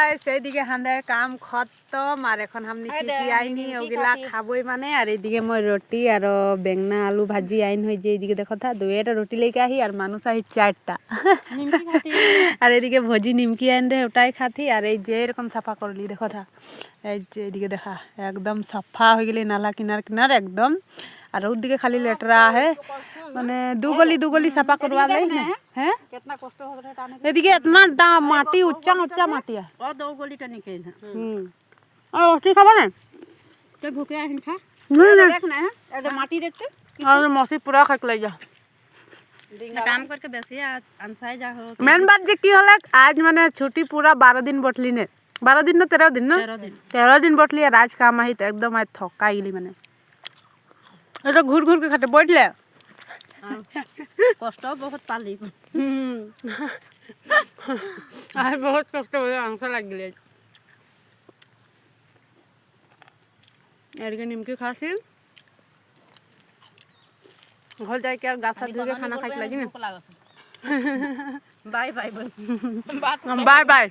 guys এইদিকে হাঁদের কাম খতম আর এখন আমি কি আইনি ওগুলা খাবই মানে আর এইদিকে মই রুটি আর বেঙনা আলু ভাজি আইন হয়ে যে এইদিকে দেখো থা দুইটা রুটি লেকে আহি আর মানুষ আহি চারটা আর এইদিকে ভজি নিমকি আইন রে ওটাই খাথি আর এই যে এরকম সাফা করলি দেখো থা এই যে এইদিকে দেখা একদম সাফা হয়ে গেলি নালা কিনার কিনার একদম আর ওদিকে খালি লেটরা है মানে দুগলি সাফা করवा ले हैं कितना कष्ट हो रहा है এদিকে इतना মাটি উচ্চা উচ্চা মাটি है और दो गोली टनी के ना और रोटी खाबो ना तो भूखे आहिन खा नहीं ना देखना है एकदम माटी देखते और मौसी पूरा खा के ले जा काम करके बेसी अनसाई जा हो मेन बात जे की होला आज माने छुट्टी पूरा 12 दिन बटली ने 12 दिन ना 13 दिन ना 13 दिन बटली और आज काम आई तो एकदम आज थका गेली माने तो घूर घूर के खाते बैठले कष्ट बहुत पाली आज बहुत कष्ट हो आंख लग गई एरगे निमकी खासी घर जाके यार गाछ हाथ धोके खाना खाई लगी ना बाय बाय बाय बाय